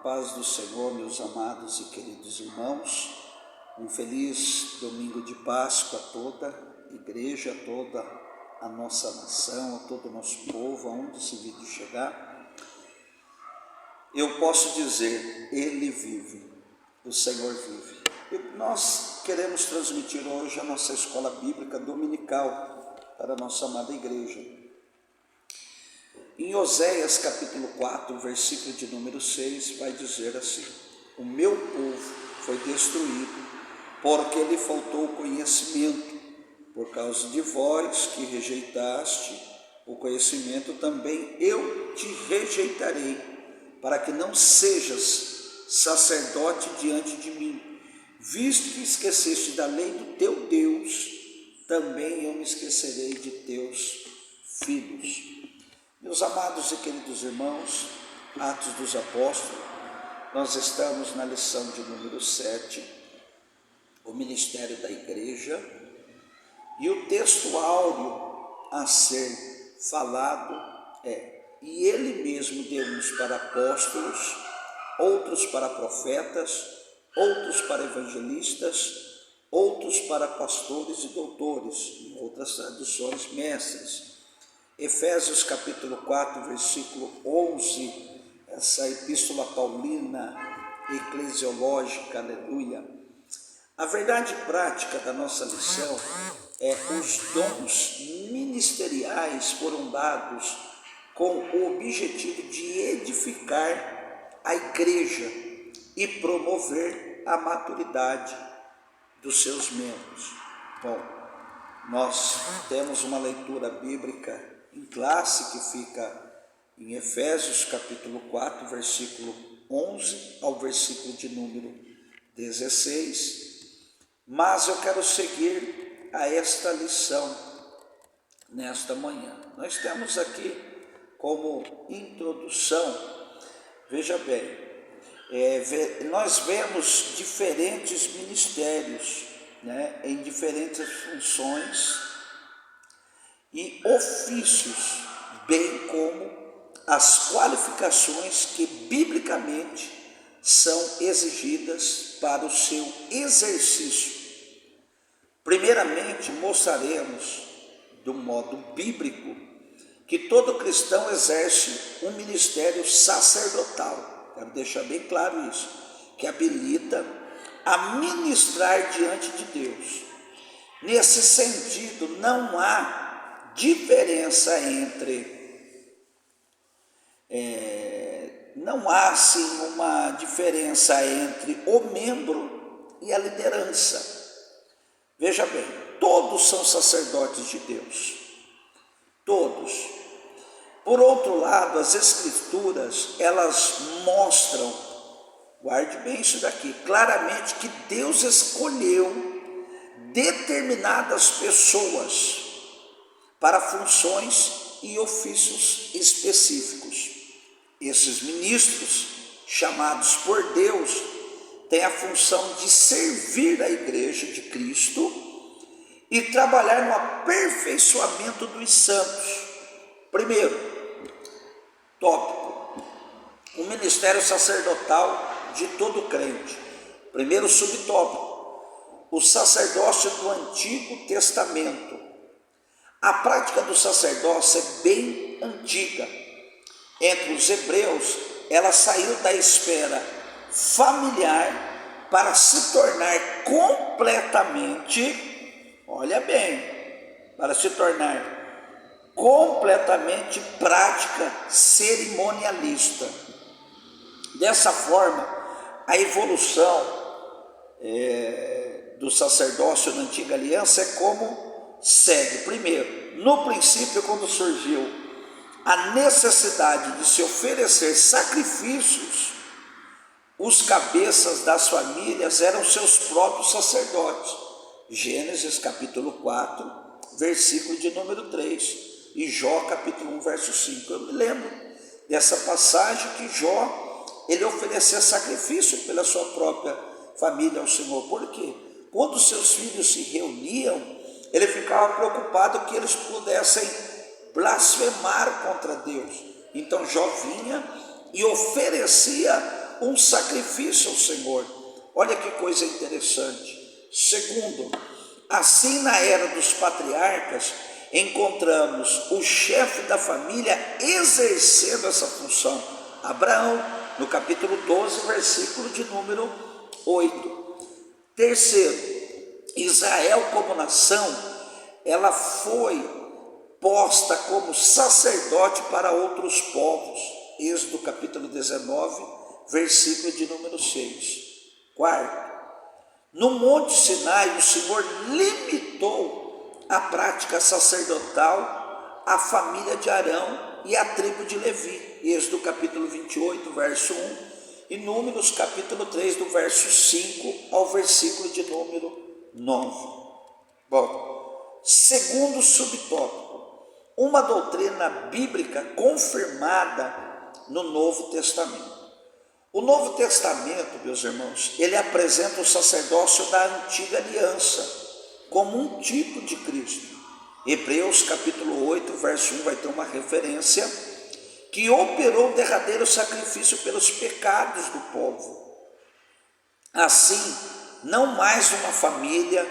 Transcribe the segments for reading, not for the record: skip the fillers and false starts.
Paz do Senhor, meus amados e queridos irmãos, um feliz domingo de Páscoa a toda a igreja, a toda a nossa nação, a todo o nosso povo, aonde esse vídeo chegar. Eu posso dizer, Ele vive, o Senhor vive. E nós queremos transmitir hoje a nossa escola bíblica dominical para a nossa amada igreja. Em Oséias capítulo 4, versículo de número 6, vai dizer assim: o meu povo foi destruído, porque lhe faltou conhecimento. Por causa de vós que rejeitaste o conhecimento, também eu te rejeitarei, para que não sejas sacerdote diante de mim. Visto que esqueceste da lei do teu Deus, também eu me esquecerei de teus filhos. Meus amados e queridos irmãos, Atos dos Apóstolos, nós estamos na lição de número 7, o ministério da igreja, e o texto áureo a ser falado é: e ele mesmo deu uns para apóstolos, outros para profetas, outros para evangelistas, outros para pastores e doutores, em outras traduções, mestres. Efésios capítulo 4, versículo 11, essa epístola paulina, eclesiológica, aleluia. A verdade prática da nossa lição é: os dons ministeriais foram dados com o objetivo de edificar a igreja e promover a maturidade dos seus membros. Bom, nós temos uma leitura bíblica em classe que fica em Efésios capítulo 4, versículo 11 ao versículo de número 16, mas eu quero seguir a esta lição nesta manhã. Nós temos aqui como introdução, veja bem, nós vemos diferentes ministérios, em diferentes funções e ofícios, bem como as qualificações que biblicamente são exigidas para o seu exercício. Primeiramente, mostraremos, do modo bíblico, que todo cristão exerce um ministério sacerdotal. Quero deixar bem claro isso, que habilita a ministrar diante de Deus. Nesse sentido, não há diferença não há sim uma diferença entre o membro e a liderança. Veja bem, todos são sacerdotes de Deus, todos. Por outro lado, as escrituras, elas mostram, guarde bem isso daqui, claramente que Deus escolheu determinadas pessoas para funções e ofícios específicos. Esses ministros, chamados por Deus, têm a função de servir a igreja de Cristo e trabalhar no aperfeiçoamento dos santos. Primeiro tópico: o ministério sacerdotal de todo crente. Primeiro subtópico: o sacerdócio do Antigo Testamento. A prática do sacerdócio é bem antiga. Entre os hebreus, ela saiu da esfera familiar para se tornar completamente, olha bem, para se tornar completamente prática cerimonialista. Dessa forma, a evolução do sacerdócio na antiga aliança é como segue. Primeiro, no princípio, quando surgiu a necessidade de se oferecer sacrifícios, os cabeças das famílias eram seus próprios sacerdotes. Gênesis capítulo 4, versículo de número 3, e Jó capítulo 1, verso 5. Eu me lembro dessa passagem que Jó, ele oferecia sacrifício pela sua própria família ao Senhor. Por quê? Quando seus filhos se reuniam, ele ficava preocupado que eles pudessem blasfemar contra Deus. Então Jó vinha e oferecia um sacrifício ao Senhor. Olha que coisa interessante. Segundo, assim na era dos patriarcas, encontramos o chefe da família exercendo essa função. Abraão, no capítulo 12, versículo de número 8. Terceiro, Israel como nação, ela foi posta como sacerdote para outros povos. Êxodo capítulo 19, versículo de número 6. Quarto, no Monte Sinai, o Senhor limitou a prática sacerdotal à família de Arão e à tribo de Levi. Êxodo capítulo 28, verso 1, e Números capítulo 3, do verso 5 ao versículo de número 9. Bom, segundo subtópico, uma doutrina bíblica confirmada no Novo Testamento. O Novo Testamento, meus irmãos, ele apresenta o sacerdócio da antiga aliança como um tipo de Cristo. Hebreus capítulo 8, verso 1 vai ter uma referência que operou o derradeiro sacrifício pelos pecados do povo. Assim, não mais uma família,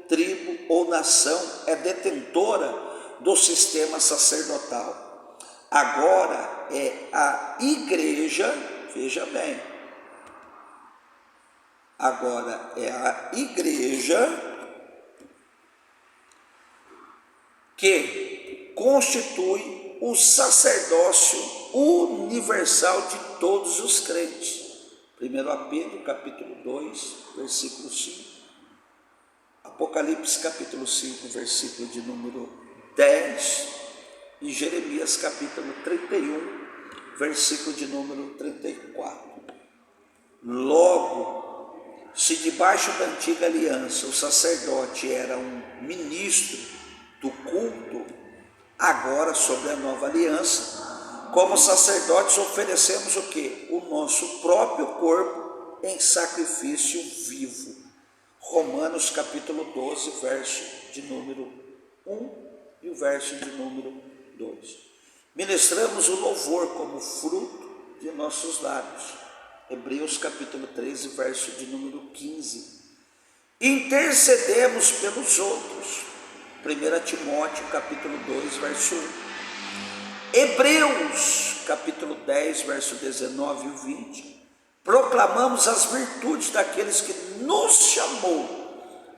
tribo ou nação é detentora do sistema sacerdotal. Agora é a igreja, veja bem, agora é a igreja que constitui o sacerdócio universal de todos os crentes. 1 Pedro capítulo 2, versículo 5. Apocalipse capítulo 5, versículo de número 10. E Jeremias capítulo 31, versículo de número 34. Logo, se debaixo da antiga aliança o sacerdote era um ministro do culto, agora sobre a nova aliança, como sacerdotes oferecemos o quê? O nosso próprio corpo em sacrifício vivo. Romanos capítulo 12, verso de número 1 e o verso de número 2. Ministramos o louvor como fruto de nossos lábios. Hebreus capítulo 13, verso de número 15. Intercedemos pelos outros. 1 Timóteo capítulo 2, verso 1. Hebreus capítulo 10, verso 19 e 20. Proclamamos as virtudes daqueles que nos chamou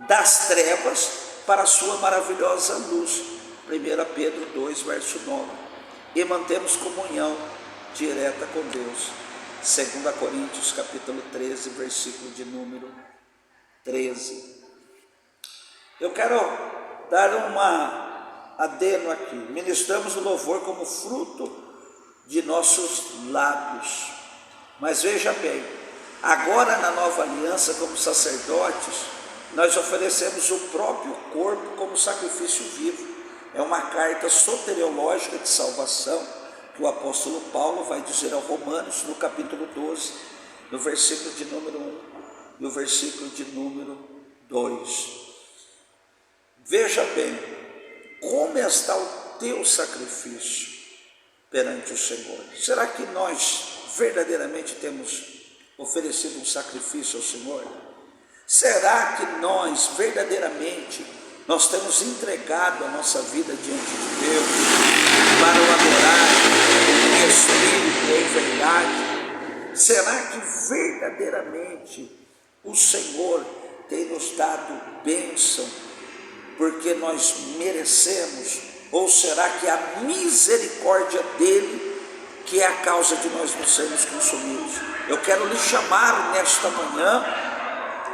das trevas para a sua maravilhosa luz. 1 Pedro 2, verso 9. E mantemos comunhão direta com Deus. 2 Coríntios capítulo 13, versículo de número 13. Eu quero dar uma adendo aqui. Ministramos o louvor como fruto de nossos lábios. Mas veja bem, agora na nova aliança, como sacerdotes, nós oferecemos o próprio corpo como sacrifício vivo. É uma carta soteriológica de salvação que o apóstolo Paulo vai dizer aos Romanos no capítulo 12, no versículo de número 1 e o versículo de número 2. Veja bem, como está o teu sacrifício perante o Senhor? Será que nós verdadeiramente temos oferecido um sacrifício ao Senhor? Será que nós verdadeiramente temos entregado a nossa vida diante de Deus para o adorar em espírito e em verdade? Será que verdadeiramente o Senhor tem nos dado bênção porque nós merecemos? Ou será que a misericórdia dele que é a causa de nós não sermos consumidos? Eu quero lhe chamar nesta manhã,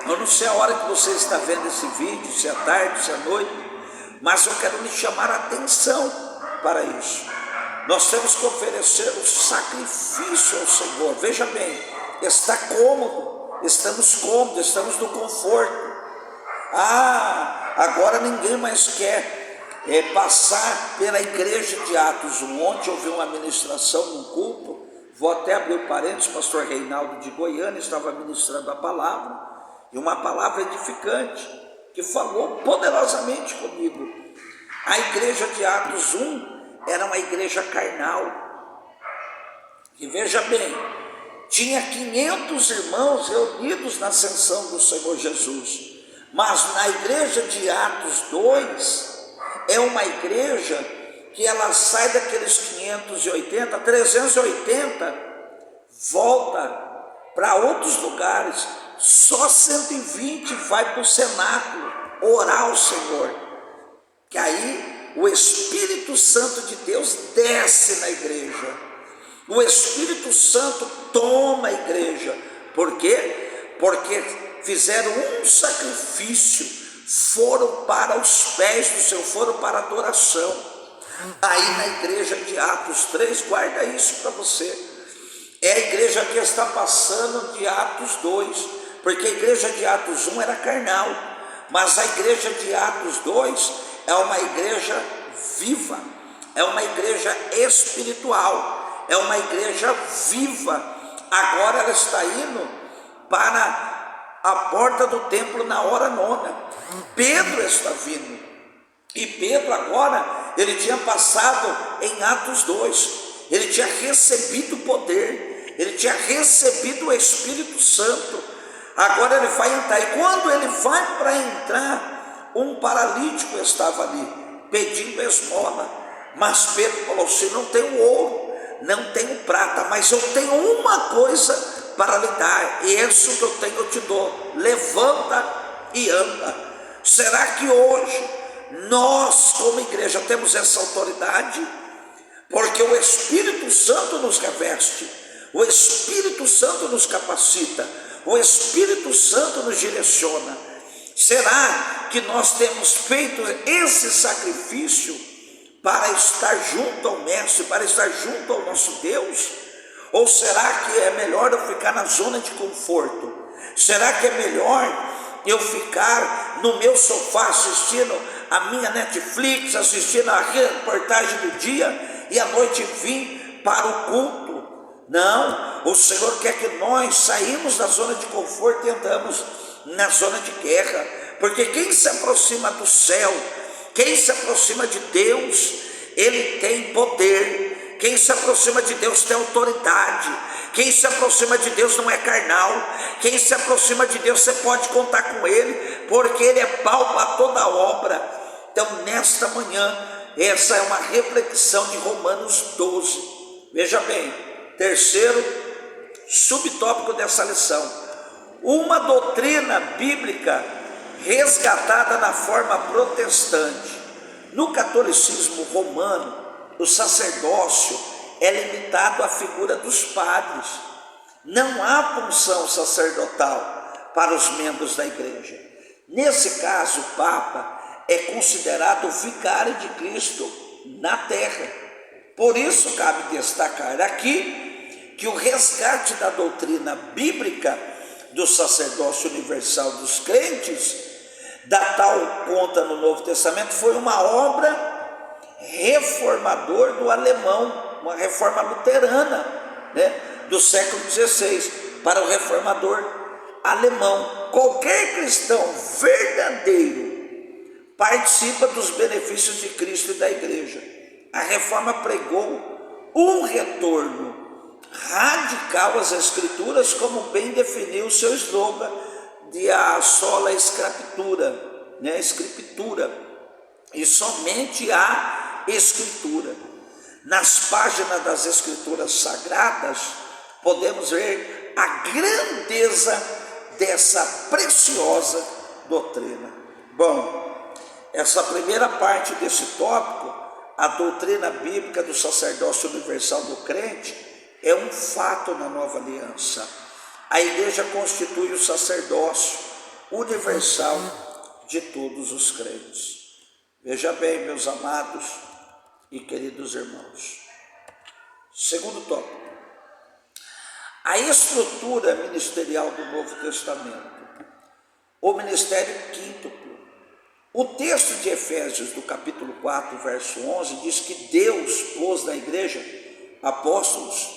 eu não sei a hora que você está vendo esse vídeo, se é tarde, se é noite, mas eu quero lhe chamar a atenção para isso. Nós temos que oferecer o sacrifício ao Senhor. Veja bem, está cômodo, estamos no conforto. Agora ninguém mais quer passar pela igreja de Atos 1. Ontem eu vi uma ministração num culto, vou até abrir o parênteses, pastor Reinaldo de Goiânia estava ministrando a palavra, e uma palavra edificante, que falou poderosamente comigo. A igreja de Atos 1 era uma igreja carnal, e veja bem, tinha 500 irmãos reunidos na ascensão do Senhor Jesus. Mas na igreja de Atos 2, é uma igreja que ela sai daqueles 580, 380, volta para outros lugares. Só 120 vai para o cenáculo orar ao Senhor. Que aí o Espírito Santo de Deus desce na igreja. O Espírito Santo toma a igreja. Por quê? Porque fizeram um sacrifício, foram para os pés do Senhor, foram para a adoração. Aí na igreja de Atos 3, guarda isso para você. É a igreja que está passando de Atos 2, porque a igreja de Atos 1 era carnal, mas a igreja de Atos 2 é uma igreja viva, é uma igreja espiritual, é uma igreja viva. Agora ela está indo para a porta do templo na hora 9. Pedro está vindo, e Pedro agora, ele tinha passado em Atos 2, ele tinha recebido o poder, ele tinha recebido o Espírito Santo. Agora ele vai entrar, e quando ele vai para entrar, um paralítico estava ali, pedindo esmola. Mas Pedro falou assim: não tenho ouro, não tenho prata, mas eu tenho uma coisa para lhe dar, e isso que eu tenho eu te dou. Levanta e anda. Será que hoje nós como igreja temos essa autoridade? Porque o Espírito Santo nos reveste, o Espírito Santo nos capacita, o Espírito Santo nos direciona. Será que nós temos feito esse sacrifício para estar junto ao Mestre, para estar junto ao nosso Deus? Ou será que é melhor eu ficar na zona de conforto? Será que é melhor eu ficar no meu sofá assistindo a minha Netflix, assistindo a reportagem do dia e à noite vir para o culto? Não, o Senhor quer que nós saímos da zona de conforto e andamos na zona de guerra, porque quem se aproxima do céu, quem se aproxima de Deus, ele tem poder. Quem se aproxima de Deus tem autoridade. Quem se aproxima de Deus não é carnal. Quem se aproxima de Deus, você pode contar com ele, porque ele é pau para toda obra. Então nesta manhã, essa é uma reflexão de Romanos 12. Veja bem, terceiro subtópico dessa lição: uma doutrina bíblica resgatada na forma protestante. No catolicismo romano, o sacerdócio é limitado à figura dos padres. Não há função sacerdotal para os membros da igreja. Nesse caso, o Papa é considerado o vicário de Cristo na terra. Por isso, cabe destacar aqui que o resgate da doutrina bíblica do sacerdócio universal dos crentes, da tal conta no Novo Testamento, foi uma obra reformador do alemão, uma reforma luterana, do século XVI, para o reformador alemão. Qualquer cristão verdadeiro participa dos benefícios de Cristo e da igreja. A reforma pregou um retorno radical às Escrituras, como bem definiu o seu slogan de a sola escritura, escritura, e somente a Escritura. Nas páginas das Escrituras Sagradas, podemos ver a grandeza dessa preciosa doutrina. Bom, essa primeira parte desse tópico, a doutrina bíblica do sacerdócio universal do crente, é um fato na nova aliança. A igreja constitui o sacerdócio universal de todos os crentes. Veja bem, meus amados e queridos irmãos. Segundo tópico: a estrutura ministerial do Novo Testamento, o ministério quíntuplo. O texto de Efésios, do capítulo 4, verso 11, diz que Deus pôs na igreja apóstolos,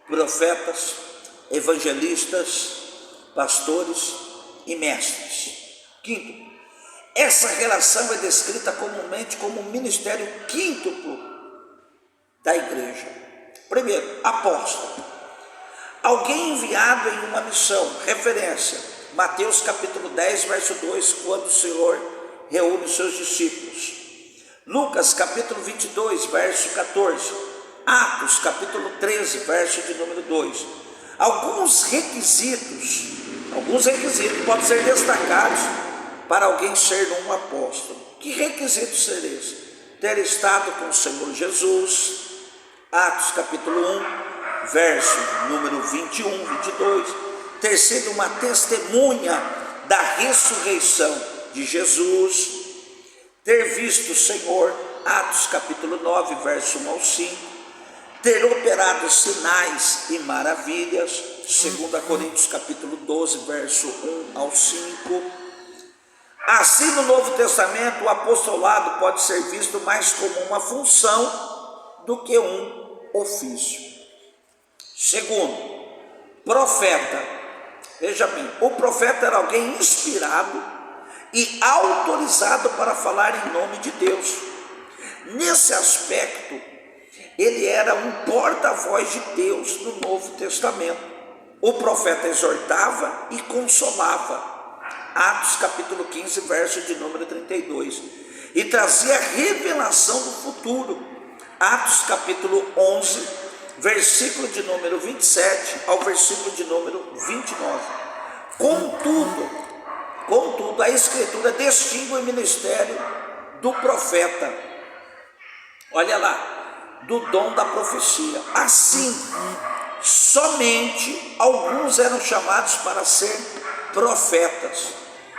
profetas, evangelistas, pastores e mestres. Quinto, essa relação é descrita comumente como um ministério quíntuplo da igreja. Primeiro, apóstolo. alguém enviado em uma missão. Referência, Mateus capítulo 10, verso 2, quando o Senhor reúne os seus discípulos. Lucas capítulo 22, verso 14. Atos capítulo 13, verso de número 2. Alguns requisitos podem ser destacados para alguém ser um apóstolo. Que requisitos seriam esses? Ter estado com o Senhor Jesus, Atos capítulo 1, verso número 21, 22, ter sido uma testemunha da ressurreição de Jesus, ter visto o Senhor, Atos capítulo 9, verso 1 ao 5, ter operado sinais e maravilhas, 2 Coríntios capítulo 12, verso 1 ao 5. Assim, no Novo Testamento, o apostolado pode ser visto mais como uma função do que um ofício. Segundo, profeta. Veja bem, o profeta era alguém inspirado e autorizado para falar em nome de Deus. Nesse aspecto, ele era um porta-voz de Deus no Novo Testamento. O profeta exortava e consolava. Atos capítulo 15, verso de número 32. E trazia revelação do futuro. Atos capítulo 11, versículo de número 27 ao versículo de número 29. Contudo, a Escritura distingue o ministério do profeta. Olha lá, do dom da profecia. Assim, somente alguns eram chamados para ser profetas.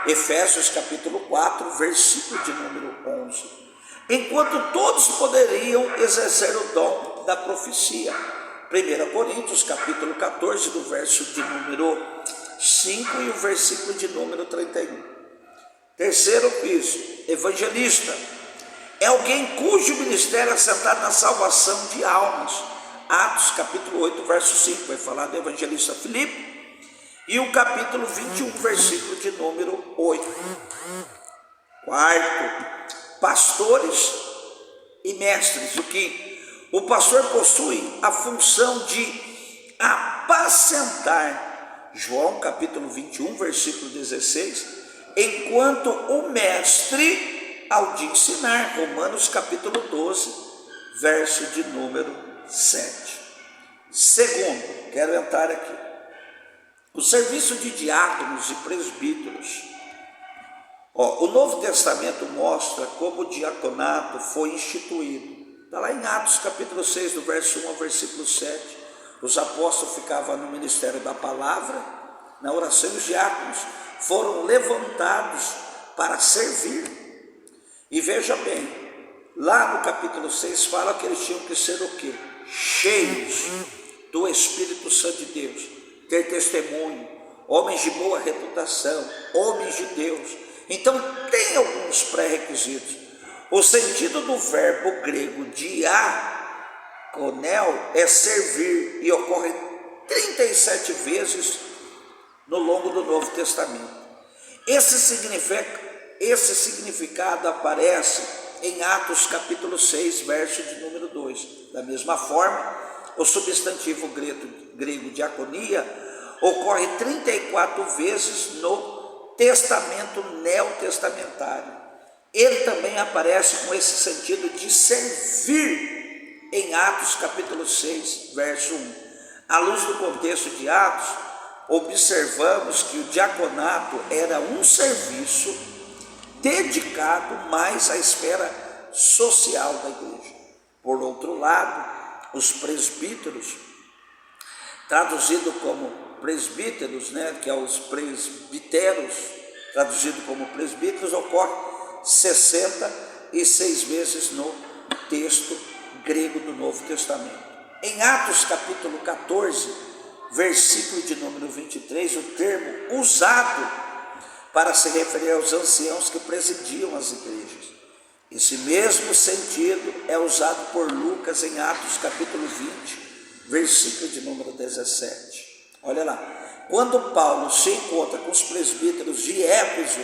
Efésios capítulo 4, versículo de número 11. Enquanto todos poderiam exercer o dom da profecia. 1 Coríntios capítulo 14, do verso de número 5 e o versículo de número 31. Terceiro piso, evangelista. É alguém cujo ministério é assentado na salvação de almas. Atos capítulo 8, verso 5, vai falar do evangelista Filipe. E o capítulo 21, versículo de número 8. Quarto, pastores e mestres. O quinto, o pastor possui a função de apacentar. João capítulo 21, versículo 16. Enquanto o mestre ao de ensinar. Romanos capítulo 12, verso de número 7. Segundo, quero entrar aqui. O serviço de diáconos e presbíteros. O Novo Testamento mostra como o diaconato foi instituído. Está lá em Atos capítulo 6, do verso 1 ao versículo 7. Os apóstolos ficavam no ministério da palavra, na oração, os diáconos foram levantados para servir. E veja bem, lá no capítulo 6 fala que eles tinham que ser o quê? Cheios do Espírito Santo de Deus. Ter testemunho, homens de boa reputação, homens de Deus. Então tem alguns pré-requisitos. O sentido do verbo grego diaconel é servir e ocorre 37 vezes no longo do Novo Testamento. Esse significado aparece em Atos capítulo 6, verso de número 2. Da mesma forma, o substantivo grego diaconia ocorre 34 vezes no Testamento neotestamentário. Ele também aparece com esse sentido de servir em Atos capítulo 6, verso 1. À luz do contexto de Atos, observamos que o diaconato era um serviço dedicado mais à esfera social da igreja. Por outro lado, os presbíteros, traduzido como presbíteros, que é os presbíteros, traduzido como presbíteros, ocorre 66 vezes no texto grego do Novo Testamento. Em Atos capítulo 14, versículo de número 23, o termo usado para se referir aos anciãos que presidiam as igrejas. Esse mesmo sentido é usado por Lucas em Atos capítulo 20, versículo de número 17. Olha lá, quando Paulo se encontra com os presbíteros de Éfeso,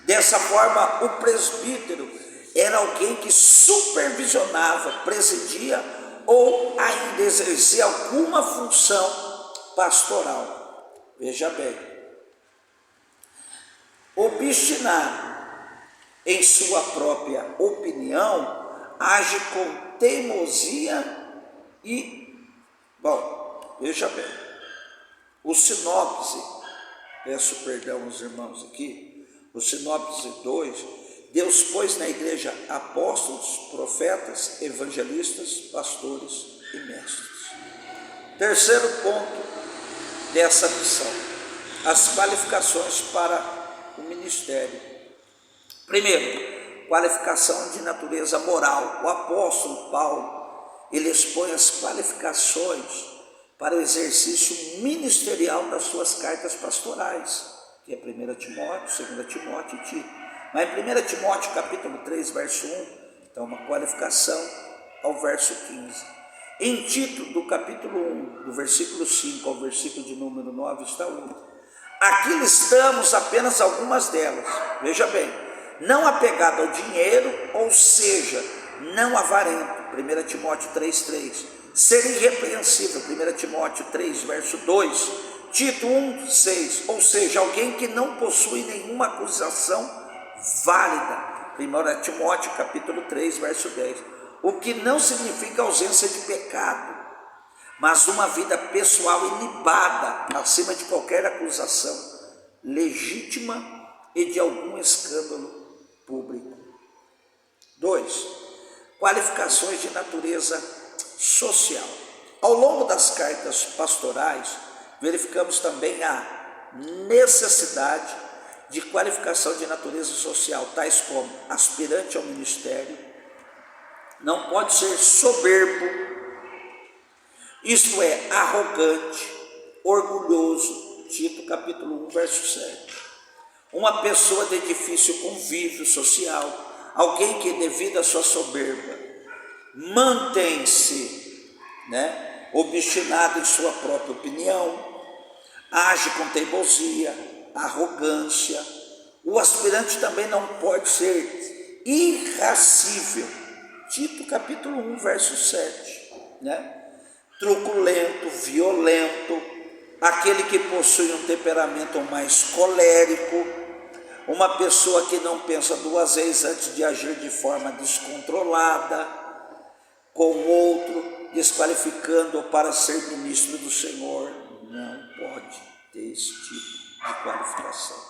dessa forma o presbítero era alguém que supervisionava, presidia ou ainda exercia alguma função pastoral. Veja bem, obstinado em sua própria opinião, age com teimosia e, veja bem, o sinopse, peço perdão aos irmãos aqui, o sinopse 2, Deus pôs na igreja apóstolos, profetas, evangelistas, pastores e mestres. Terceiro ponto dessa missão, as qualificações para o ministério. Primeiro, qualificação de natureza moral. O apóstolo Paulo, ele expõe as qualificações para o exercício ministerial das suas cartas pastorais, que é 1 Timóteo, 2 Timóteo e Tito. Mas em 1 Timóteo capítulo 3, verso 1, então uma qualificação ao verso 15. Em Tito, do capítulo 1, do versículo 5 ao versículo de número 9, está outra. Aqui listamos apenas algumas delas. Veja bem, não apegado ao dinheiro, ou seja, não avarento, 1 Timóteo 3,3. Ser irrepreensível, 1 Timóteo 3, verso 2. Tito 1, 6, ou seja, alguém que não possui nenhuma acusação válida, 1 Timóteo capítulo 3, verso 10. O que não significa ausência de pecado, mas uma vida pessoal ilibada, acima de qualquer acusação legítima e de algum escândalo público. 2. Qualificações de natureza social. Ao longo das cartas pastorais, verificamos também a necessidade de qualificação de natureza social, tais como aspirante ao ministério, não pode ser soberbo, isto é, arrogante, orgulhoso, Tito capítulo 1, verso 7. Uma pessoa de difícil convívio social, alguém que devido à sua soberba, mantém-se, obstinado em sua própria opinião, age com teimosia, arrogância. O aspirante também não pode ser irascível, Tito capítulo 1, verso 7, truculento, violento, aquele que possui um temperamento mais colérico, uma pessoa que não pensa duas vezes antes de agir de forma descontrolada com o outro, desqualificando-o para ser ministro do Senhor. Não pode ter esse tipo de qualificação.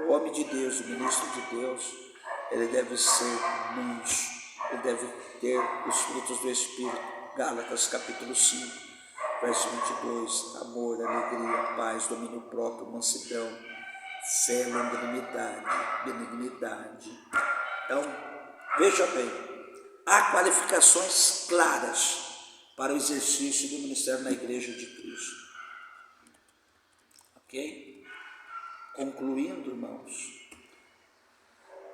O homem de Deus, o ministro de Deus, ele deve ser manso, ele deve ter os frutos do Espírito. Gálatas capítulo 5, verso 22, amor, alegria, paz, domínio próprio, mansidão, fé, longanimidade, benignidade. Então, veja bem, há qualificações claras para o exercício do ministério na Igreja de Cristo. Ok? Concluindo, irmãos,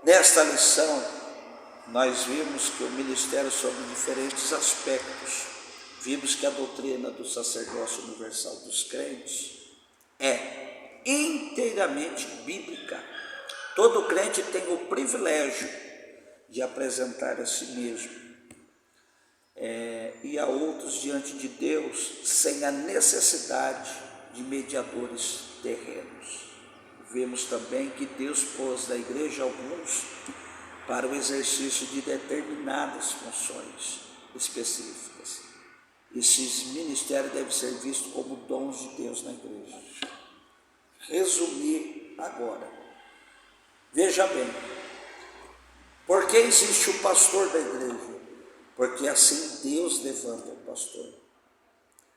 nesta lição, nós vimos que o ministério sobre diferentes aspectos. Vimos que a doutrina do sacerdócio universal dos crentes é inteiramente bíblica. Todo crente tem o privilégio de apresentar a si mesmo e a outros diante de Deus sem a necessidade de mediadores terrenos. Vemos também que Deus pôs na igreja alguns para o exercício de determinadas funções específicas. Esses ministérios devem ser vistos como dons de Deus na igreja. Resumir agora. Veja bem, por que existe o pastor da igreja? Porque assim Deus levanta o pastor.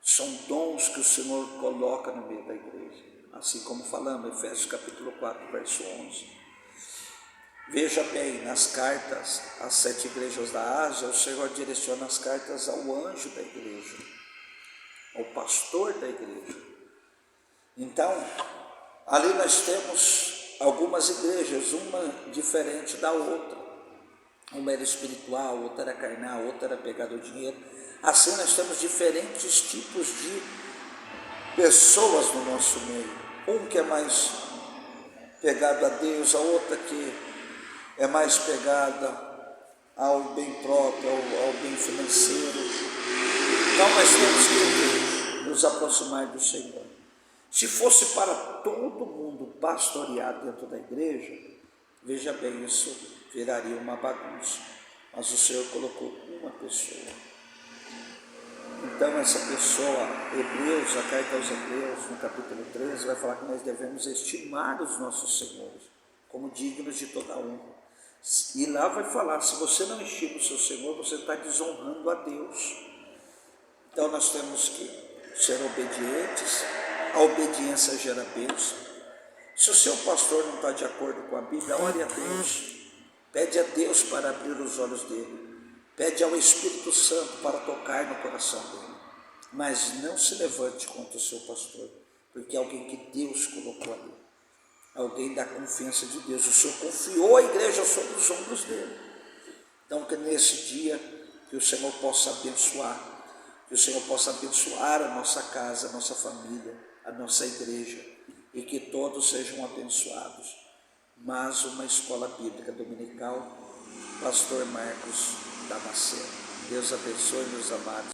São dons que o Senhor coloca no meio da igreja. Assim como falamos, Efésios capítulo 4, verso 11. Veja bem, nas cartas às 7 igrejas da Ásia, o Senhor direciona as cartas ao anjo da igreja, ao pastor da igreja. Então, ali nós temos algumas igrejas, uma diferente da outra. Uma era espiritual, outra era carnal, outra era pegada ao dinheiro. Assim nós temos diferentes tipos de pessoas no nosso meio. Um que é mais pegado a Deus, a outra que é mais pegada ao bem próprio, ao bem financeiro. Então nós temos que nos aproximar do Senhor. Se fosse para todo mundo pastorear dentro da igreja, veja bem, isso viraria uma bagunça. Mas o Senhor colocou uma pessoa. Então essa pessoa, Hebreus, a carta aos Hebreus, no capítulo 13, vai falar que nós devemos estimar os nossos senhores como dignos de toda honra. E lá vai falar, se você não estima o seu Senhor, você está desonrando a Deus. Então nós temos que ser obedientes, a obediência gera bênção. Se o seu pastor não está de acordo com a Bíblia, ore a Deus, pede a Deus para abrir os olhos dele, pede ao Espírito Santo para tocar no coração dele, mas não se levante contra o seu pastor, porque é alguém que Deus colocou ali, alguém da confiança de Deus. O Senhor confiou a igreja sobre os ombros dele. Então que nesse dia, que o Senhor possa abençoar, que o Senhor possa abençoar a nossa casa, a nossa família, a nossa igreja, e que todos sejam abençoados. Mas uma escola bíblica dominical, Pastor Marcos Damasceno. Deus abençoe, meus amados.